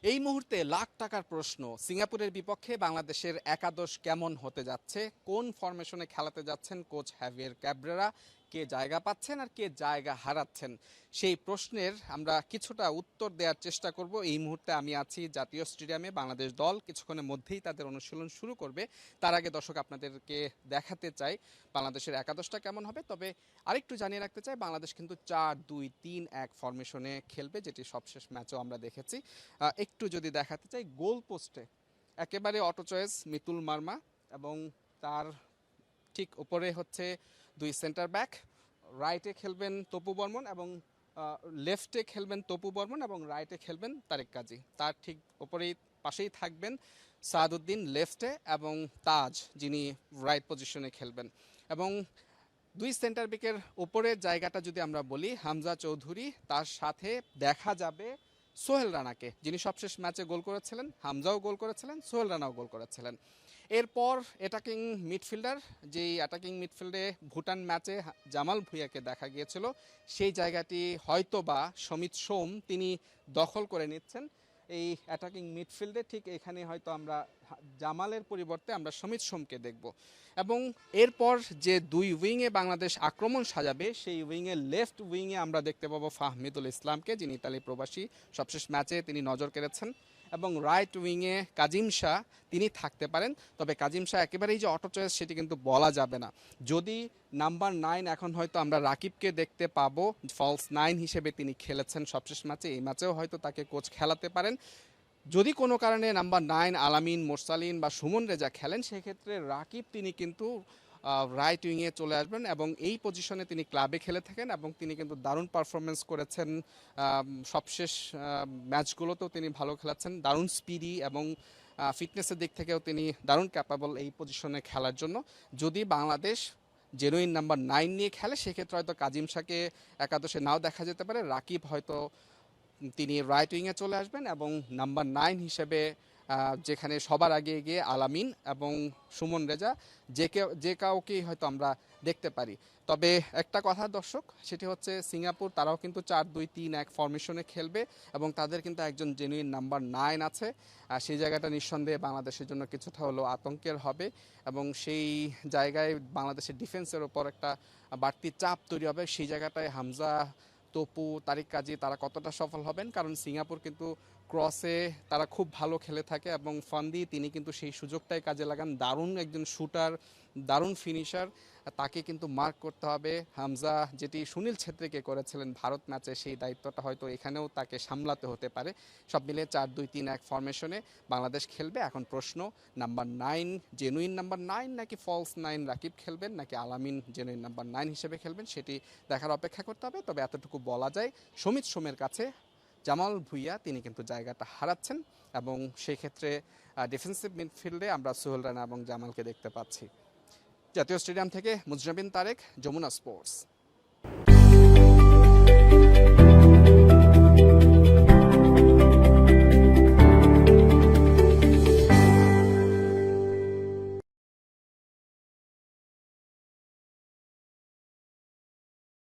এই মুহূর্তে লাখ টাকার প্রশ্ন, সিঙ্গাপুরের বিপক্ষে বাংলাদেশের একাদশ কেমন হতে যাচ্ছে, কোন ফরমেশনে খেলাতে যাচ্ছেন কোচ হ্যাভিয়ার ক্যাব্রেরা, কে জায়গা পাচ্ছেন আর কে জায়গা হারাচ্ছেন, সেই প্রশ্নের আমরা কিছুটা উত্তর দেওয়ার চেষ্টা করব। এই মুহূর্তে আমি আছি জাতীয় স্টেডিয়ামে। বাংলাদেশ দল কিছুক্ষণের মধ্যেই তাদের অনুশীলন শুরু করবে। তার আগে দর্শক আপনাদেরকে দেখাতে চাই বাংলাদেশের একাদশটা কেমন হবে। তবে আরেকটু জানিয়ে রাখতে চাই, বাংলাদেশ কিন্তু 4-2-3-1 ফরমেশনে খেলবে, যেটি সবশেষ ম্যাচেও আমরা দেখেছি। একটু যদি দেখাতে চাই, গোল পোস্টে একেবারে অটো চয়েস মিতুল মার্মা, এবং তার ঠিক উপরে হচ্ছে দুই সেন্টার ব্যাক। রাইটে খেলবেন তপু বর্মন এবং লেফটে খেলবেন তপু বর্মন এবং রাইটে খেলবেন তারেক কাজী। তার ঠিক উপরেই পাশেই থাকবেন সাদউদ্দিন লেফটে এবং তাজ, যিনি রাইট পজিশনে খেলবেন। এবং দুই সেন্টার ব্যাকের উপরের জায়গাটা যদি আমরা বলি, হামজা চৌধুরী, তার সাথে দেখা যাবে সোহেল রানাকে, যিনি সবশেষ ম্যাচে গোল করেছিলেন। হামজাও গোল করেছিলেন, সোহেল রানাও গোল করেছিলেন। এরপর অ্যাটাকিং মিডফিল্ডার, যেই অ্যাটাকিং মিডফিল্ডে ভুটান ম্যাচে জামাল ভুঁইয়াকে দেখা গিয়েছিল, সেই জায়গাটি হয়তোবা সমিত সোম তিনি দখল করে নিচ্ছেন। এই অ্যাটাকিং মিডফিল্ডে ঠিক এখানে হয়তো আমরা জামালের পরিবর্তে আমরা সমিত সোমকে দেখব। এবং এরপর যে দুই উইংয়ে বাংলাদেশ আক্রমণ সাজাবে, সেই উইংয়ে লেফট উইংয়ে আমরা দেখতে পাবো ফাহমিদুল ইসলামকে, যিনি ইতালি প্রবাসী, সবশেষ ম্যাচে তিনি নজর কেড়েছেন। এবং রাইট উইংয়ে কাজিম শাহ, তিনি থাকতে পারেন। তবে কাজিম শাহ একেবারেই যে অটো চয়েস সেটি কিন্তু বলা যাবে না। যদি নাম্বার 9 এখন হয়তো আমরা রাকিবকে দেখতে পাবো, ফলস 9 হিসেবে তিনি খেলেছেন সবশেষ ম্যাচে, এই ম্যাচেও হয়তো তাকে কোচ খেলাতে পারেন। যদি কোনো কারণে নাম্বার 9 আলামিন, মোরসালিন বা সুমন রেজা খেলেন, সেক্ষেত্রে রাকিব তিনি কিন্তু রাইট উইংয়ে চলে আসবেন। এবং এই পজিশনে তিনি ক্লাবে খেলে থাকেন এবং তিনি কিন্তু দারুণ পারফরমেন্স করেছেন। সবশেষ ম্যাচগুলোতেও তিনি ভালো খেলাচ্ছেন, দারুণ স্পিডি এবং ফিটনেসের দিক থেকেও তিনি দারুণ ক্যাপাবল এই পজিশনে খেলার জন্য। যদি বাংলাদেশ জেনুইন নাম্বার 9 নিয়ে খেলে, সেক্ষেত্রে হয়তো কাজিম শাহকে একাদশে নাও দেখা যেতে পারে। রাকিব হয়তো তিনি রাইট উইংয়ে চলে আসবেন এবং নাম্বার 9 হিসেবে যেখানে সবার আগে গিয়ে আলামিন এবং সুমন রেজা, যে কাউকেই হয়তো আমরা দেখতে পারি। তবে একটা কথা দর্শক, সেটি হচ্ছে সিঙ্গাপুর তারাও কিন্তু 4-2-3-1 ফরমেশনে খেলবে এবং তাদের কিন্তু একজন জেনুইন নাম্বার 9 আছে। সেই জায়গাটা নিঃসন্দেহে বাংলাদেশের জন্য কিছুটা হলেও আতঙ্কের হবে এবং সেই জায়গায় বাংলাদেশের ডিফেন্সের ওপর একটা বাড়তি চাপ তৈরি হবে। সেই জায়গাটায় হামজা, তপু, তারিক কাজী তারা কতটা সফল হবেন, কারণ সিঙ্গাপুর কিন্তু ক্রসে তারা খুব ভালো খেলে থাকে এবং ফান্দি তিনি কিন্তু সেই সুযোগটাই কাজে লাগান। দারুণ একজন শুটার, দারুণ ফিনিশার, তাকে কিন্তু মার্ক করতে হবে। হামজা যেটি সুনীল ছেত্রীকে করেছিলেন ভারত ম্যাচে, সেই দায়িত্বটা হয়তো এখানেও তাকে সামলাতে হতে পারে। সব মিলে 4-2-3-1 ফরমেশনে বাংলাদেশ খেলবে। এখন প্রশ্ন, নাম্বার 9 জেনুইন নাম্বার 9 নাকি ফলস 9 রাকিব খেলবেন, নাকি আলামিন জেনুইন নাম্বার 9 হিসেবে খেলবেন, সেটি দেখার অপেক্ষা করতে হবে। তবে এতটুকু বলা যায়, সমিত সোমের কাছে জামাল ভুঁইয়া তিনি কিন্তু জায়গাটা হারাচ্ছেন এবং সেই ক্ষেত্রে ডিফেন্সিভ মিডফিল্ডে আমরা সোহেল রানা এবং জামালকে দেখতে পাচ্ছি। জাতীয় স্টেডিয়াম থেকে মুজরাবিন তারেক, যমুনা স্পোর্টস।